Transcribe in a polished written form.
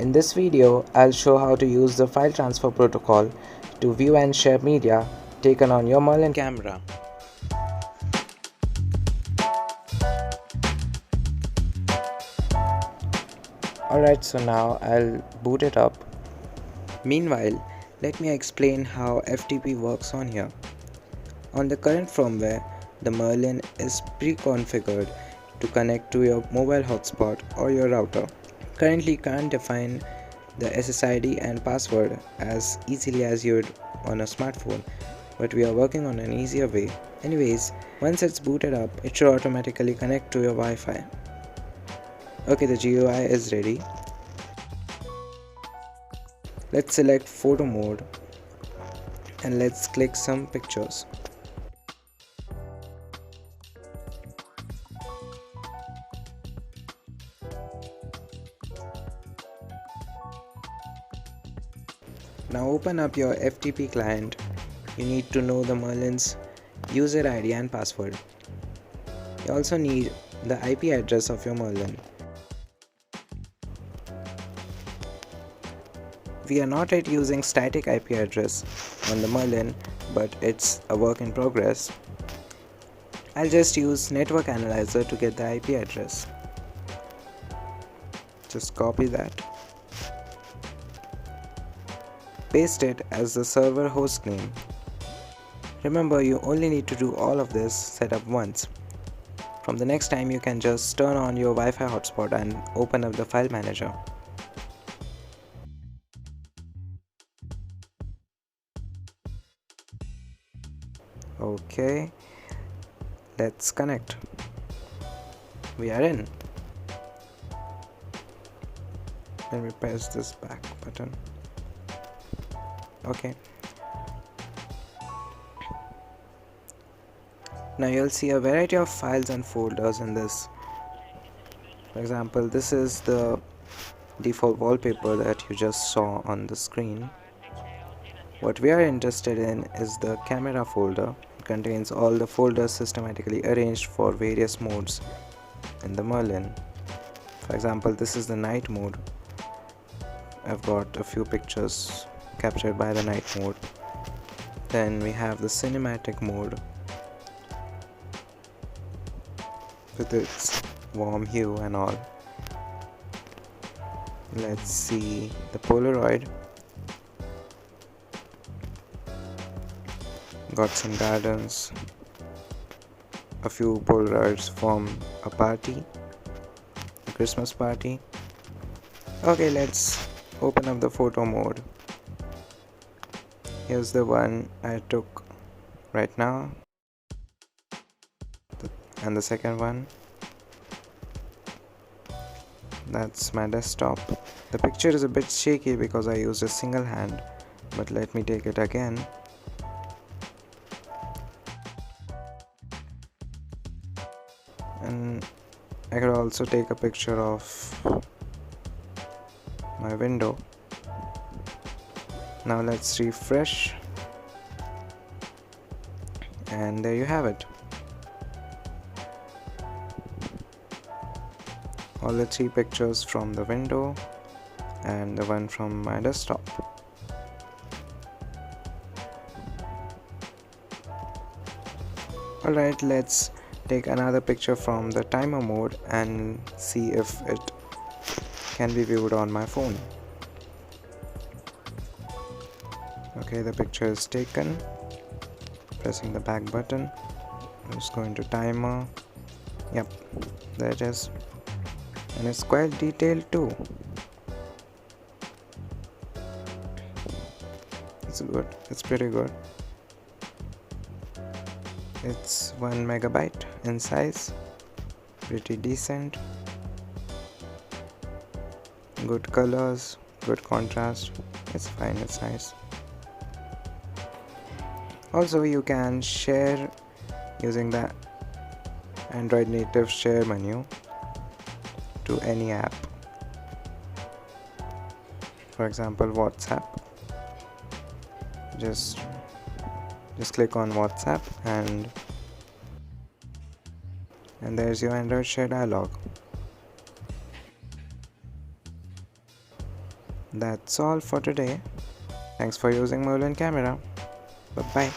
In this video, I'll show how to use the file transfer protocol to view and share media taken on your Merlin camera. Alright, so now I'll boot it up. Meanwhile, let me explain how FTP works on here. On the current firmware, the Merlin is pre-configured to connect to your mobile hotspot or your router. Currently, you can't define the SSID and password as easily as you would on a smartphone, but we are working on an easier way. Anyways, once it's booted up, it should automatically connect to your Wi-Fi. Okay, the GUI is ready. Let's select photo mode and let's click some pictures. Now open up your FTP client. You need to know the Merlin's user ID and password. You also need the IP address of your Merlin. We are not yet using static IP address on the Merlin, but it's a work in progress. I'll just use network analyzer to get the IP address. Just copy that. Paste it as the server host name. Remember, you only need to do all of this setup once. From the next time, you can just turn on your Wi-Fi hotspot and open up the file manager. Okay, let's connect. We are in. Let me press this back button. Okay. Now you'll see a variety of files and folders in this. For example, this is the default wallpaper that you just saw on the screen. What we are interested in is the camera folder. It contains all the folders systematically arranged for various modes in the Merlin. For example, this is the night mode. I've got a few pictures captured by the night mode. Then we have the cinematic mode with its warm hue and all. Let's see the Polaroid. Got some gardens, a few Polaroids from a party, a Christmas party. Okay, let's open up the photo mode. Here's the one I took right now, and the second one. That's my desktop. The picture is a bit shaky because I used a single hand, but let me take it again. And I could also take a picture of my window. Now let's refresh, and there you have it. All the three pictures from the window and the one from my desktop. Alright, let's take another picture from the timer mode and see if it can be viewed on my phone. Okay, the picture is taken. Pressing the back button. I'm just going to timer. Yep, there it is. And it's quite detailed too. It's good, it's pretty good. It's 1 megabyte in size, pretty decent. Good colors, good contrast. It's fine, it's nice. Also, you can share using the Android native share menu to any app. For example, WhatsApp. Just click on WhatsApp and there's your Android share dialog. That's all for today. Thanks for using Merlin camera. Bye bye.